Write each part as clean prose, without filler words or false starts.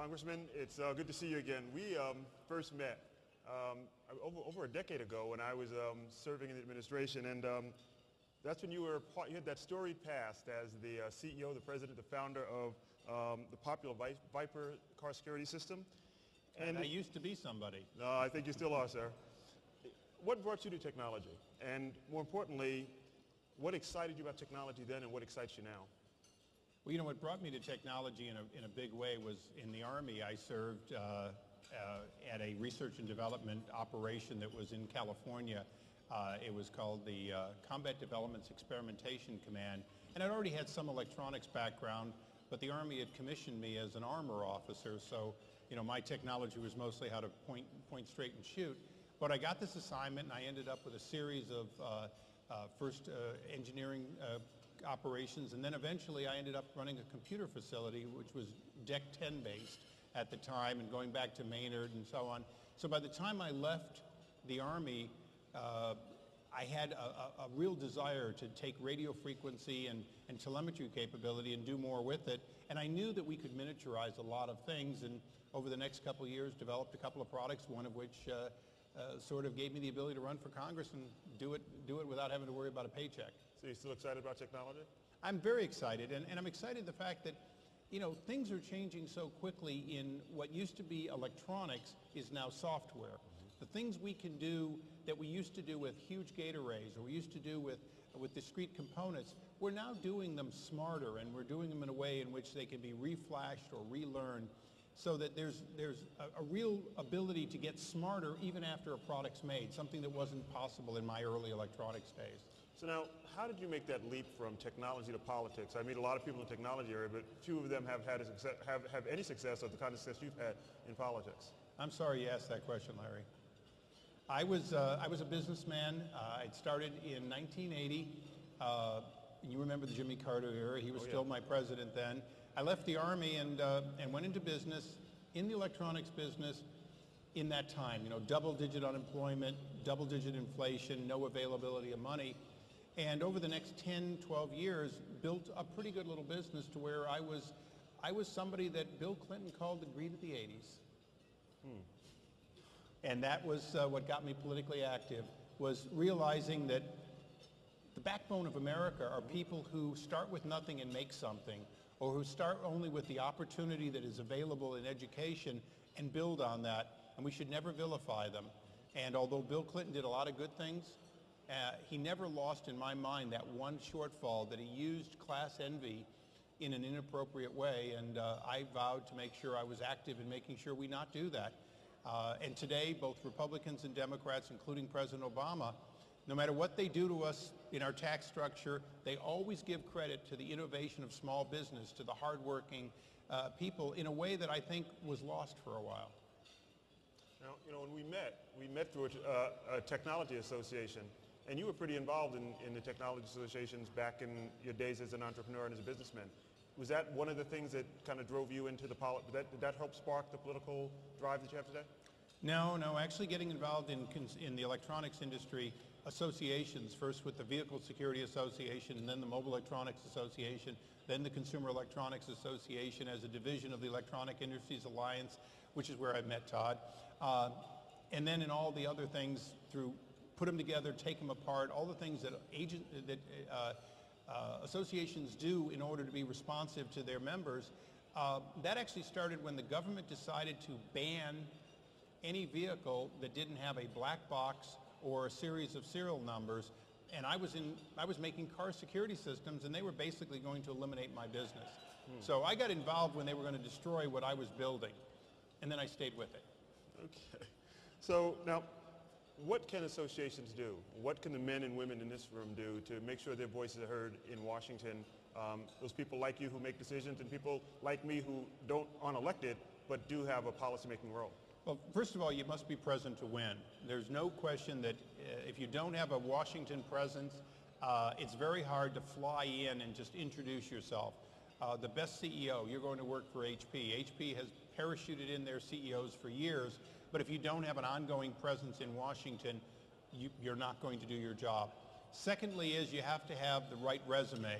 Congressman, it's good to see you again. We first met over a decade ago when I was serving in the administration, and that's when you had that storied past as the CEO, the president, the founder of the popular Viper car security system. And I used to be somebody. No, I think you still are, sir. What brought you to technology? And more importantly, what excited you about technology then and what excites you now? Well, you know, what brought me to technology in a big way was in the Army. I served at a research and development operation that was in California. It was called the Combat Developments Experimentation Command. And I'd already had some electronics background, but the Army had commissioned me as an armor officer. So, you know, my technology was mostly how to point straight and shoot. But I got this assignment and I ended up with a series of first engineering operations, and then eventually I ended up running a computer facility which was Deck 10 based at the time and going back to Maynard and so on. So by the time I left the Army, I had a real desire to take radio frequency and telemetry capability and do more with it, and I knew that we could miniaturize a lot of things, and over the next couple of years developed a couple of products, one of which sort of gave me the ability to run for Congress and do it without having to worry about a paycheck. So you're still excited about technology? I'm very excited, and I'm excited the fact that, you know, things are changing so quickly in what used to be electronics is now software. Mm-hmm. The things we can do that we used to do with huge gate arrays or we used to do with discrete components, we're now doing them smarter, and we're doing them in a way in which they can be reflashed or relearned, so that there's a real ability to get smarter even after a product's made, something that wasn't possible in my early electronics days. So now, how did you make that leap from technology to politics? I meet a lot of people in the technology area, but few of them have any success of the kind of success you've had in politics. I'm sorry you asked that question, Larry. I was a businessman. I'd started in 1980. You remember the Jimmy Carter era. He was still my president then. I left the Army and went into business, in the electronics business, in that time. You know, double-digit unemployment, double-digit inflation, no availability of money. And over the next 10, 12 years, built a pretty good little business to where I was somebody that Bill Clinton called the greed of the 80s. And that was what got me politically active, was realizing that the backbone of America are people who start with nothing and make something, or who start only with the opportunity that is available in education and build on that, and we should never vilify them. And although Bill Clinton did a lot of good things, he never lost in my mind that one shortfall, that he used class envy in an inappropriate way, and I vowed to make sure I was active in making sure we not do that. And today, both Republicans and Democrats, including President Obama, no matter what they do to us in our tax structure, they always give credit to the innovation of small business, to the hardworking people, in a way that I think was lost for a while. Now, you know, when we met through a technology association, and you were pretty involved in the technology associations back in your days as an entrepreneur and as a businessman. Was that one of the things that kind of drove you into the did that help spark the political drive that you have today? No, actually getting involved in the electronics industry associations, first with the Vehicle Security Association, and then the Mobile Electronics Association, then the Consumer Electronics Association as a division of the Electronic Industries Alliance, which is where I met Todd. And then in all the other things, through put them together, take them apart, all the things that associations do in order to be responsive to their members. That actually started when the government decided to ban any vehicle that didn't have a black box or a series of serial numbers, and I was making car security systems, and they were basically going to eliminate my business. So I got involved when they were going to destroy what I was building, and then I stayed with it. Okay. So now, what can associations do? What can the men and women in this room do to make sure their voices are heard in Washington? Those people like you who make decisions, and people like me who aren't elected but do have a policy-making role. Well, first of all, you must be present to win. There's no question that if you don't have a Washington presence, it's very hard to fly in and just introduce yourself. The best CEO, you're going to work for HP. HP has parachuted in their CEOs for years, but if you don't have an ongoing presence in Washington, you're not going to do your job. Secondly is you have to have the right resume.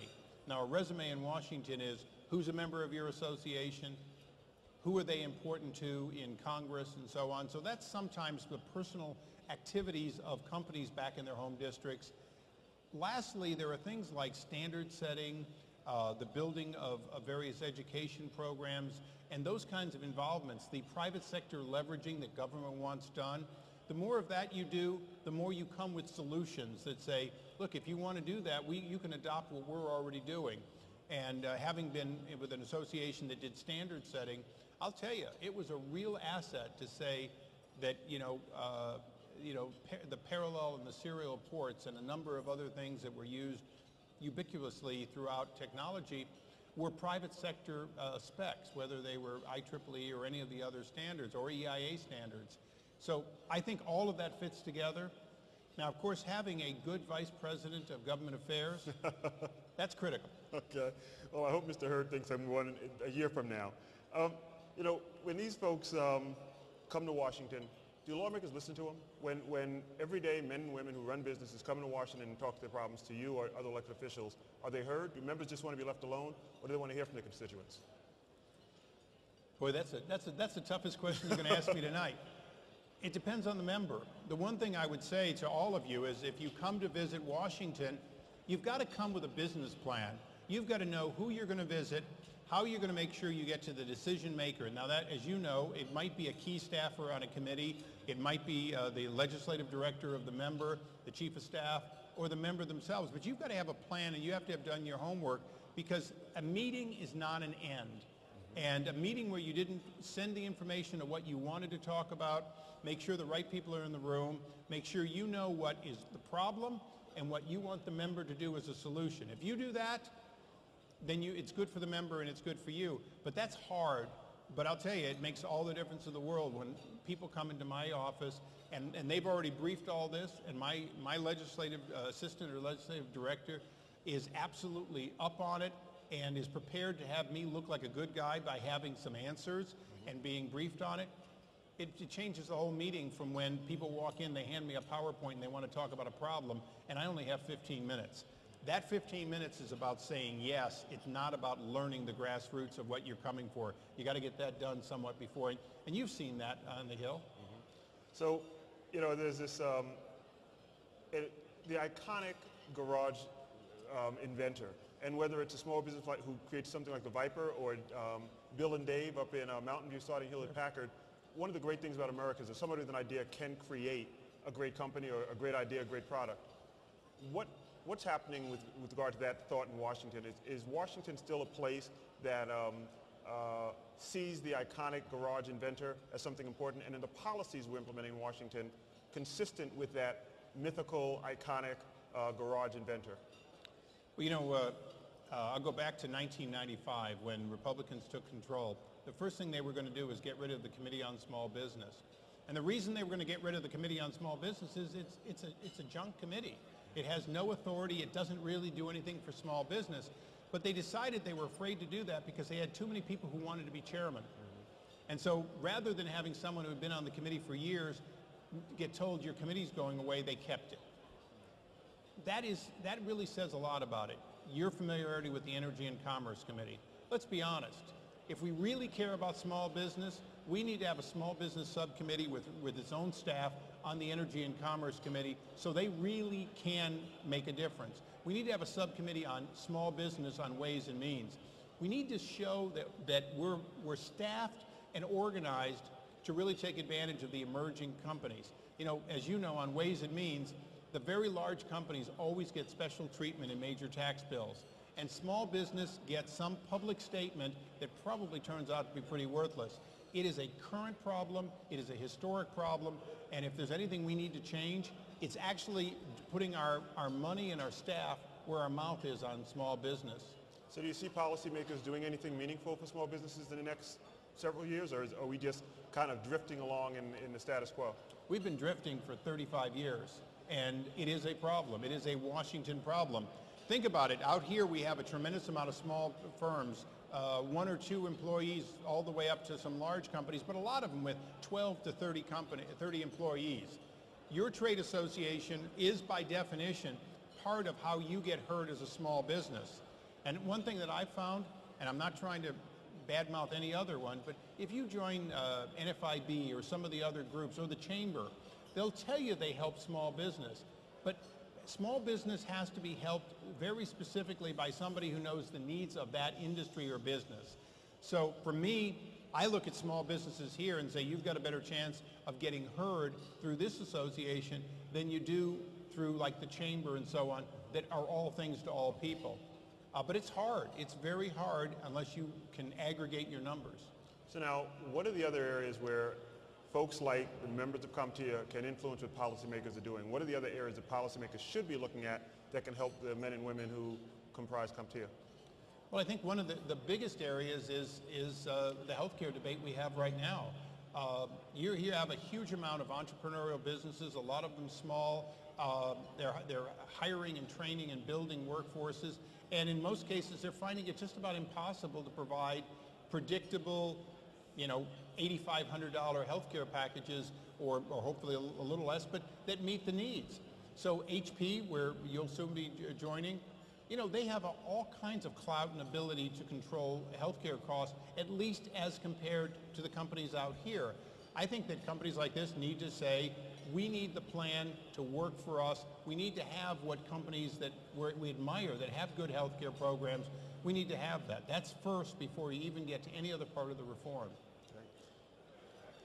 Now, a resume in Washington is who's a member of your association, Who are they important to in Congress and so on? So that's sometimes the personal activities of companies back in their home districts. Lastly, there are things like standard setting, the building of various education programs, and those kinds of involvements, the private sector leveraging that government wants done. The more of that you do, the more you come with solutions that say, look, if you want to do that, you can adopt what we're already doing. And having been with an association that did standard setting, I'll tell you, it was a real asset to say that, the parallel and the serial ports and a number of other things that were used ubiquitously throughout technology were private sector specs, whether they were IEEE or any of the other standards or EIA standards. So I think all of that fits together. Now, of course, having a good vice president of government affairs, that's critical. Okay. Well, I hope Mr. Hurd thinks I'm one a year from now. When these folks come to Washington, do lawmakers listen to them? When everyday men and women who run businesses come to Washington and talk their problems to you or other elected officials, are they heard? Do members just want to be left alone, or do they want to hear from their constituents? Boy, that's the toughest question you're going to ask me tonight. It depends on the member. The one thing I would say to all of you is if you come to visit Washington, you've got to come with a business plan. You've got to know who you're going to visit, how you're going to make sure you get to the decision maker. Now that, as you know, it might be a key staffer on a committee, it might be the legislative director of the member, the chief of staff, or the member themselves. But you've got to have a plan and you have to have done your homework, because a meeting is not an end. And a meeting where you didn't send the information of what you wanted to talk about, make sure the right people are in the room, make sure you know what is the problem and what you want the member to do as a solution. If you do that, then it's good for the member and it's good for you. But that's hard. But I'll tell you, it makes all the difference in the world when people come into my office and they've already briefed all this, and my legislative assistant or legislative director is absolutely up on it and is prepared to have me look like a good guy by having some answers and being briefed on it. It changes the whole meeting from when people walk in, they hand me a PowerPoint and they want to talk about a problem, and I only have 15 minutes. That 15 minutes is about saying yes. It's not about learning the grassroots of what you're coming for. You got to get that done somewhat before, and you've seen that on the Hill. Mm-hmm. So, there's this, the iconic garage inventor, and whether it's a small business who creates something like the Viper, or Bill and Dave up in Mountain View starting Hewlett-Packard, one of the great things about America is that somebody with an idea can create a great company or a great idea, a great product. What's happening with regard to that thought in Washington? Is Washington still a place that sees the iconic garage inventor as something important, and in the policies we're implementing in Washington, consistent with that mythical, iconic garage inventor? Well, I'll go back to 1995 when Republicans took control. The first thing they were going to do was get rid of the Committee on Small Business. And the reason they were going to get rid of the Committee on Small Business is it's a junk committee. It has no authority. It doesn't really do anything for small business. But they decided they were afraid to do that because they had too many people who wanted to be chairman. Mm-hmm. And so rather than having someone who had been on the committee for years get told your committee's going away, they kept it. That really says a lot about it. Your familiarity with the Energy and Commerce Committee. Let's be honest. If we really care about small business, we need to have a small business subcommittee with its own staff on the Energy and Commerce Committee so they really can make a difference. We need to have a subcommittee on small business on Ways and Means. We need to show that we're staffed and organized to really take advantage of the emerging companies. As you know, on Ways and Means, the very large companies always get special treatment in major tax bills. And small business gets some public statement that probably turns out to be pretty worthless. It is a current problem, it is a historic problem, and if there's anything we need to change, it's actually putting our money and our staff where our mouth is on small business. So do you see policymakers doing anything meaningful for small businesses in the next several years, or are we just kind of drifting along in the status quo? We've been drifting for 35 years, and it is a problem. It is a Washington problem. Think about it. Out here we have a tremendous amount of small firms, 1 or 2 employees all the way up to some large companies, but a lot of them with 12 to 30 employees. Your trade association is by definition part of how you get heard as a small business. And one thing that I found, and I'm not trying to badmouth any other one, but if you join NFIB or some of the other groups or the chamber, they'll tell you they help small business. But small business has to be helped very specifically by somebody who knows the needs of that industry or business. So for me, I look at small businesses here and say you've got a better chance of getting heard through this association than you do through like the chamber and so on, that are all things to all people. But it's hard. It's very hard unless you can aggregate your numbers. So now, what are the other areas where folks like the members of CompTia can influence what policymakers are doing? What are the other areas that policymakers should be looking at that can help the men and women who comprise CompTia? Well, I think one of the biggest areas is the healthcare debate we have right now. You have a huge amount of entrepreneurial businesses, a lot of them small. They're hiring and training and building workforces, and in most cases they're finding it just about impossible to provide predictable, $8,500 healthcare packages, or hopefully a little less, but that meet the needs. So HP, where you'll soon be joining, they have all kinds of clout and ability to control healthcare costs, at least as compared to the companies out here. I think that companies like this need to say, we need the plan to work for us. We need to have what companies that we admire, that have good healthcare programs, we need to have that. That's first before you even get to any other part of the reform.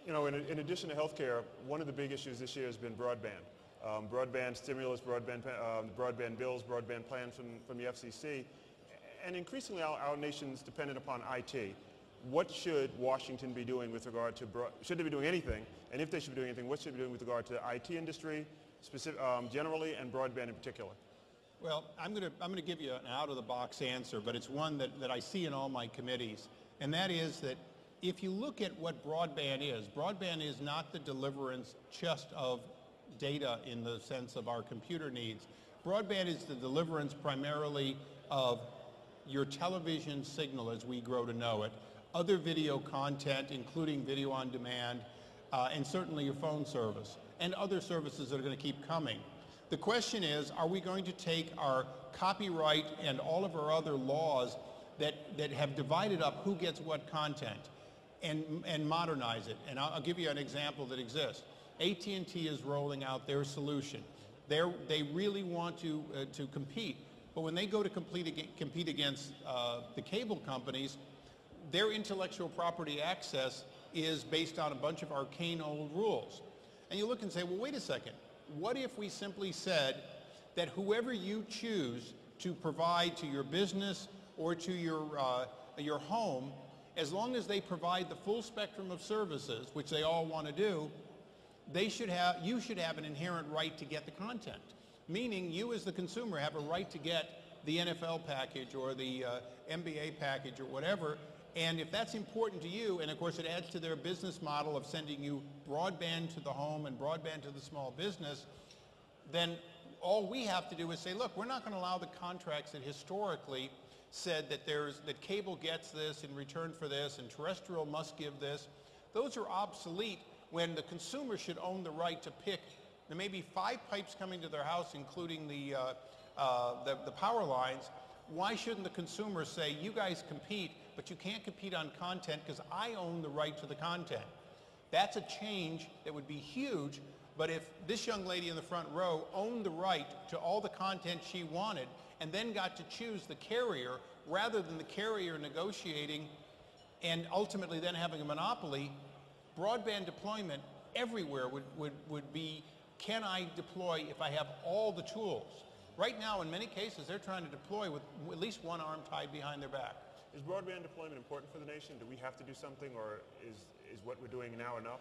In addition to healthcare, one of the big issues this year has been broadband. Broadband stimulus, broadband bills, broadband plans from the FCC, and increasingly our nation's dependent upon IT. What should Washington be doing with regard to, should they be doing anything, and if they should be doing anything, what should they be doing with regard to the IT industry generally and broadband in particular? Well, I'm going to give you an out-of-the-box answer, but it's one that I see in all my committees, and that is that if you look at what broadband is not the deliverance just of data in the sense of our computer needs. Broadband is the deliverance primarily of your television signal as we grow to know it, other video content, including video on demand, and certainly your phone service, and other services that are going to keep coming. The question is, are we going to take our copyright and all of our other laws that have divided up who gets what content and modernize it? And I'll give you an example that exists. AT&T is rolling out their solution. They really want to compete, but when they go to compete against the cable companies, their intellectual property access is based on a bunch of arcane old rules. And you look and say, well, wait a second. What if we simply said that whoever you choose to provide to your business or to your home, as long as they provide the full spectrum of services, which they all want to do, you should have an inherent right to get the content. Meaning you as the consumer have a right to get the NFL package or the NBA package or whatever, and if that's important to you, and of course it adds to their business model of sending you broadband to the home and broadband to the small business, then all we have to do is say, look, we're not going to allow the contracts that historically said that cable gets this in return for this and terrestrial must give this. Those are obsolete when the consumer should own the right to pick. There may be 5 pipes coming to their house, including the power lines. Why shouldn't the consumer say, you guys compete, but you can't compete on content because I own the right to the content? That's a change that would be huge, but if this young lady in the front row owned the right to all the content she wanted and then got to choose the carrier rather than the carrier negotiating and ultimately then having a monopoly, broadband deployment everywhere would be, can I deploy if I have all the tools? Right now, in many cases, they're trying to deploy with at least one arm tied behind their back. Is broadband deployment important for the nation? Do we have to do something, or is what we're doing now enough?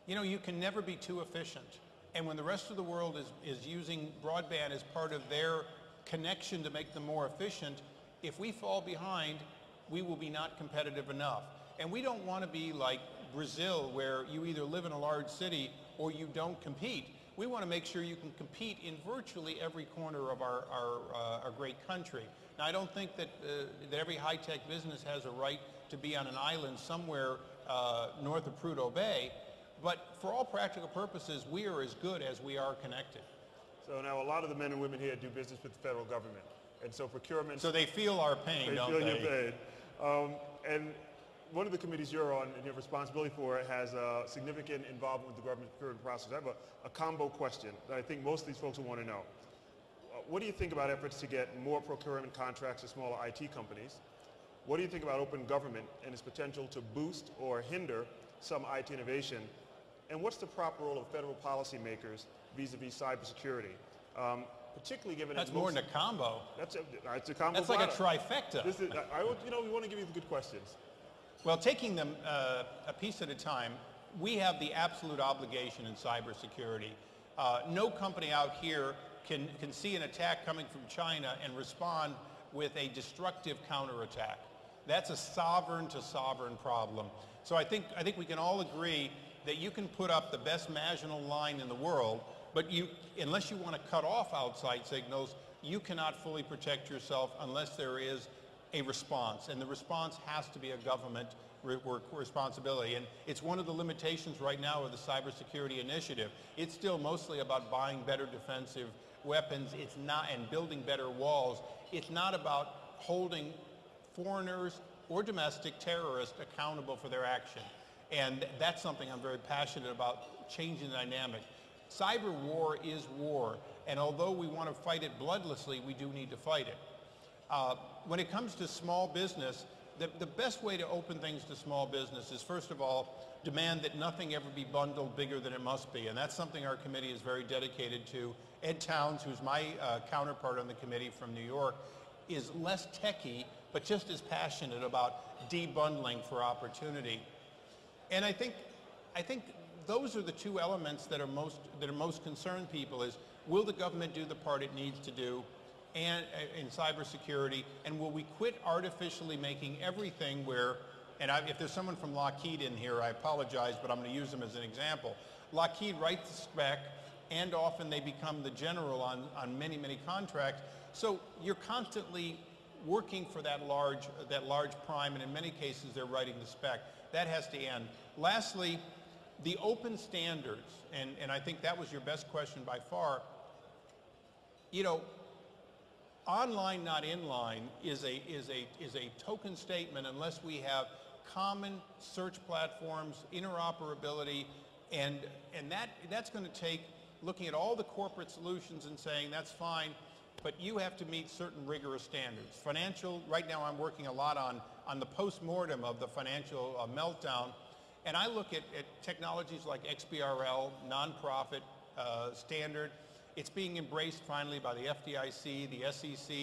You can never be too efficient. And when the rest of the world is using broadband as part of their connection to make them more efficient, if we fall behind, we will be not competitive enough. And we don't want to be like Brazil, where you either live in a large city or you don't compete. We want to make sure you can compete in virtually every corner of our great country. Now, I don't think that every high-tech business has a right to be on an island somewhere north of Prudhoe Bay, but for all practical purposes, we are as good as we are connected. So now a lot of the men and women here do business with the federal government, and so procurement... So they feel our pain, don't they? They feel your pain. And one of the committees you're on and you have responsibility for has significant involvement with the government procurement process. I have a combo question that I think most of these folks will want to know. What do you think about efforts to get more procurement contracts to smaller IT companies? What do you think about open government and its potential to boost or hinder some IT innovation? And what's the proper role of federal policymakers vis-a-vis cybersecurity? Particularly given that's more than a combo. It's a combo. That's like a trifecta. This is, we want to give you the good questions. Well, taking them a piece at a time, we have the absolute obligation in cybersecurity. No company out here can see an attack coming from China and respond with a destructive counterattack. That's a sovereign to sovereign problem. So I think we can all agree that you can put up the best marginal line in the world, but unless you want to cut off outside signals, you cannot fully protect yourself unless there is a response. And the response has to be a government responsibility. And it's one of the limitations right now of the cybersecurity initiative. It's still mostly about buying better defensive weapons. It's not, and building better walls. It's not about holding foreigners or domestic terrorists accountable for their action. And that's something I'm very passionate about, changing the dynamic. Cyber war is war, and although we want to fight it bloodlessly, we do need to fight it. When it comes to small business, the best way to open things to small business is, first of all, demand that nothing ever be bundled bigger than it must be, and that's something our committee is very dedicated to. Ed Towns, who's my counterpart on the committee from New York, is less techie, but just as passionate about debundling for opportunity. And I think those are the two elements that are most concerned people: is will the government do the part it needs to do, and in cybersecurity, and will we quit artificially making everything where, and if there's someone from Lockheed in here, I apologize, but I'm going to use them as an example. Lockheed writes the spec, and often they become the general on many, many contracts. So you're constantly working for that large prime, and in many cases they're writing the spec. That has to end. Lastly, the open standards, and I think that was your best question by far. You know, online, not inline, is a token statement unless we have common search platforms, interoperability, and that's going to take looking at all the corporate solutions and saying that's fine, but you have to meet certain rigorous standards. Financial, right now I'm working a lot on the post-mortem of the financial meltdown, and I look at technologies like XBRL, nonprofit standard. It's being embraced finally by the FDIC, the SEC.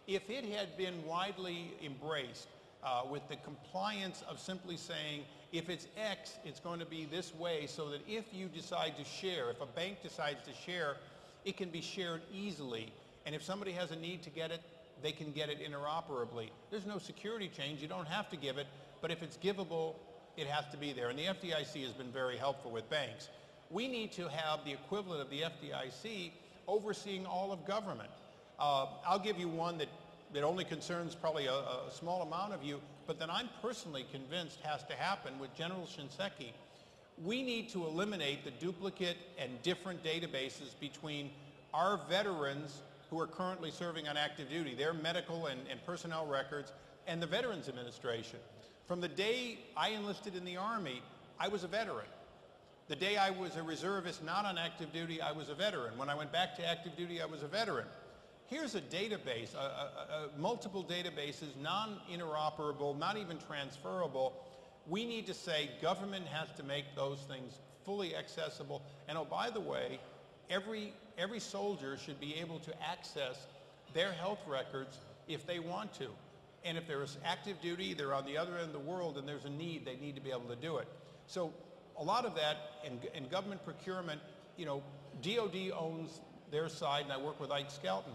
If it had been widely embraced with the compliance of simply saying, if it's X, it's going to be this way, so that if you decide to share, if a bank decides to share, it can be shared easily. And if somebody has a need to get it, they can get it interoperably. There's no security change. You don't have to give it, but if it's givable, it has to be there. And the FDIC has been very helpful with banks. We need to have the equivalent of the FDIC overseeing all of government. I'll give you one that only concerns probably a small amount of you, but that I'm personally convinced has to happen with General Shinseki. We need to eliminate the duplicate and different databases between our veterans who are currently serving on active duty, their medical and personnel records, and the Veterans Administration. From the day I enlisted in the Army, I was a veteran. The day I was a reservist not on active duty, I was a veteran. When I went back to active duty, I was a veteran. Here's a database, multiple databases, non-interoperable, not even transferable. We need to say government has to make those things fully accessible. And oh, by the way, every soldier should be able to access their health records if they want to. And if there's active duty, they're on the other end of the world and there's a need, they need to be able to do it. So a lot of that in government procurement, you know, DOD owns their side, and I work with Ike Skelton.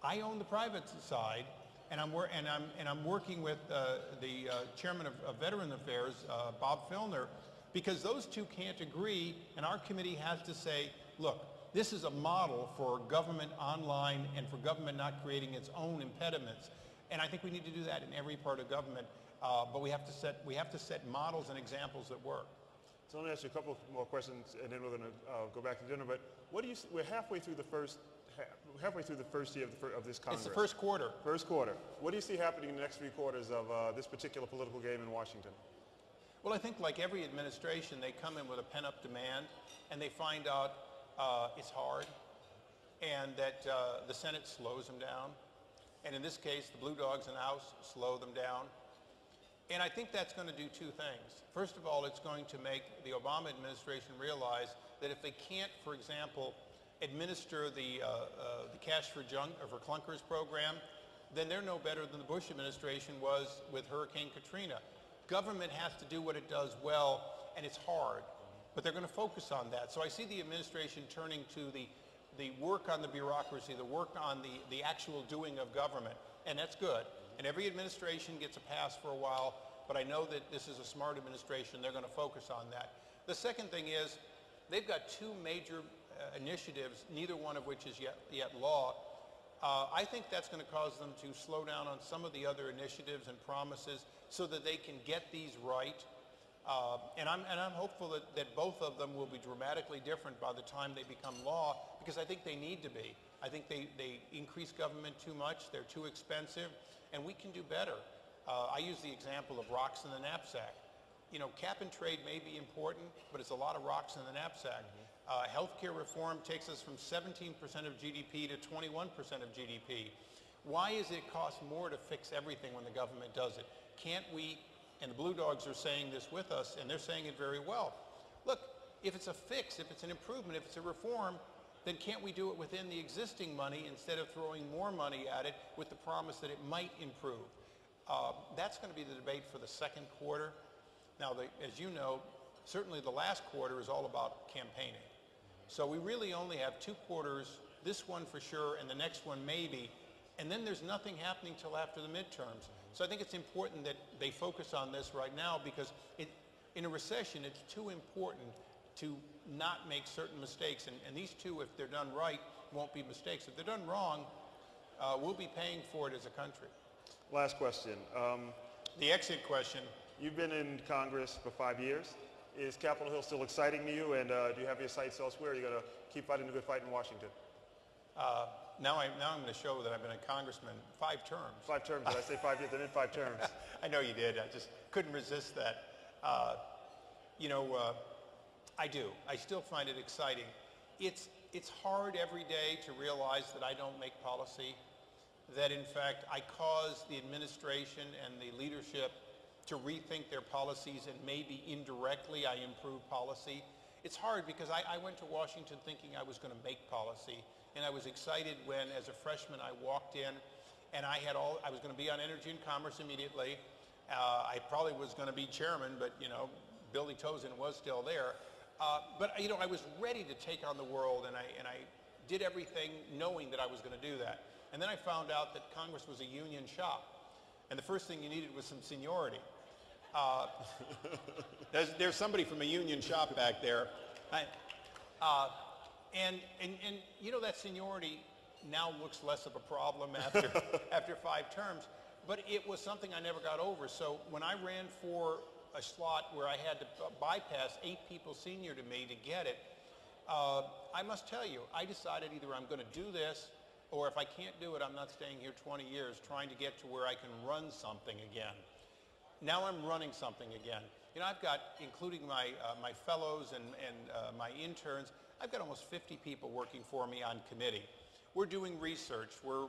I own the private side, and I'm working with the chairman of Veteran Affairs, Bob Filner, because those two can't agree, and our committee has to say, look, this is a model for government online and for government not creating its own impediments. And I think we need to do that in every part of government, but we have to set models and examples that work. So I'm going to ask you a couple more questions, and then we're going to go back to dinner. But what do you? We're halfway through the first halfway through the first year of this Congress. It's the first quarter. First quarter. What do you see happening in the next 3 quarters of this particular political game in Washington? Well, I think like every administration, they come in with a pent-up demand, and they find out it's hard, and that the Senate slows them down. And in this case, the Blue Dogs in the House slow them down. And I think that's going to do two things. First of all, it's going to make the Obama administration realize that if they can't, for example, administer the Cash for Clunkers program, then they're no better than the Bush administration was with Hurricane Katrina. Government has to do what it does well, and it's hard, but they're going to focus on that. So I see the administration turning to the work on the bureaucracy, the work on the actual doing of government, and that's good. And every administration gets a pass for a while, but I know that this is a smart administration. They're going to focus on that. The second thing is they've got two major initiatives, neither one of which is yet law. I think that's going to cause them to slow down on some of the other initiatives and promises so that they can get these right. And I'm hopeful that both of them will be dramatically different by the time they become law, because I think they need to be. I think they increase government too much, they're too expensive, and we can do better. I use the example of rocks in the knapsack. You know, cap and trade may be important, but it's a lot of rocks in the knapsack. Healthcare reform takes us from 17% of GDP to 21% of GDP. Why is it cost more to fix everything when the government does it? Can't we, and the Blue Dogs are saying this with us, and they're saying it very well. Look, if it's a fix, if it's an improvement, if it's a reform, then can't we do it within the existing money instead of throwing more money at it with the promise that it might improve? That's going to be the debate for the second quarter. Now, as you know, certainly the last quarter is all about campaigning. So we really only have 2 quarters, this one for sure, and the next one maybe, and then there's nothing happening till after the midterms. So I think it's important that they focus on this right now, because in a recession, it's too important to not make certain mistakes. And these two, if they're done right, won't be mistakes. If they're done wrong, we'll be paying for it as a country. Last question. The exit question. You've been in Congress for 5 years. Is Capitol Hill still exciting to you, and do you have your sights elsewhere? Are you going to keep fighting the good fight in Washington? Now I'm going to show that I've been a congressman 5 terms. 5 terms. Did I say 5 years? I meant 5 terms. I know you did. I just couldn't resist that. I do. I still find it exciting. It's hard every day to realize that I don't make policy, that in fact I cause the administration and the leadership to rethink their policies, and maybe indirectly I improve policy. It's hard because I went to Washington thinking I was going to make policy, and I was excited when, as a freshman, I walked in, and I was going to be on Energy and Commerce immediately. I probably was going to be chairman, but Billy Tozin was still there. But I was ready to take on the world, and I did everything knowing that I was going to do that. And then I found out that Congress was a union shop, and the first thing you needed was some seniority. There's somebody from a union shop back there. And that seniority now looks less of a problem after 5 terms, but it was something I never got over. So when I ran for a slot where I had to bypass 8 people senior to me to get it, I must tell you, I decided either I'm going to do this, or if I can't do it, I'm not staying here 20 years trying to get to where I can run something again. Now I'm running something again. I've got, including my fellows and my interns, I've got almost 50 people working for me on committee. We're doing research. We're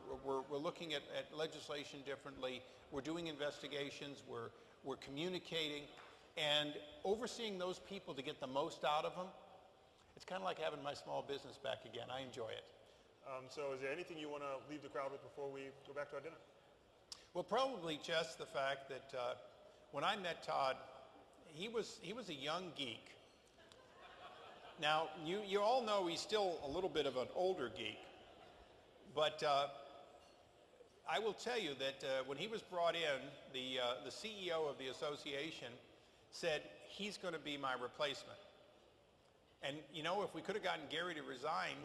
looking at legislation differently. We're doing investigations. We're communicating, and overseeing those people to get the most out of them. It's kind of like having my small business back again. I enjoy it. So is there anything you want to leave the crowd with before we go back to our dinner? Well, probably just the fact that when I met Todd, he was a young geek. Now, you all know he's still a little bit of an older geek, but I will tell you that when he was brought in, the CEO of the association said he's going to be my replacement. And if we could have gotten Gary to resign,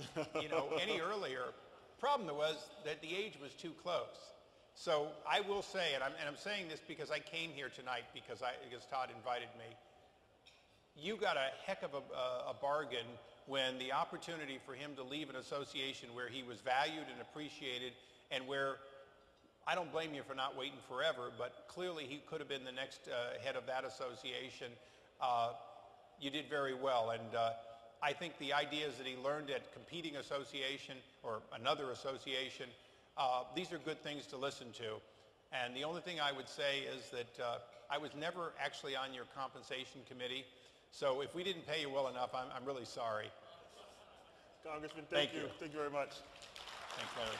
any earlier, problem was that the age was too close. So I will say, and I'm saying this because I came here tonight because Todd invited me. you got a heck of a bargain when the opportunity for him to leave an association where he was valued and appreciated, and where, I don't blame you for not waiting forever, but clearly he could have been the next head of that association. You did very well, and I think the ideas that he learned at competing association or another association, these are good things to listen to. And the only thing I would say is that I was never actually on your compensation committee, so if we didn't pay you well enough, I'm really sorry. Congressman, thank you. You. Thank you very much. Thanks, Larry.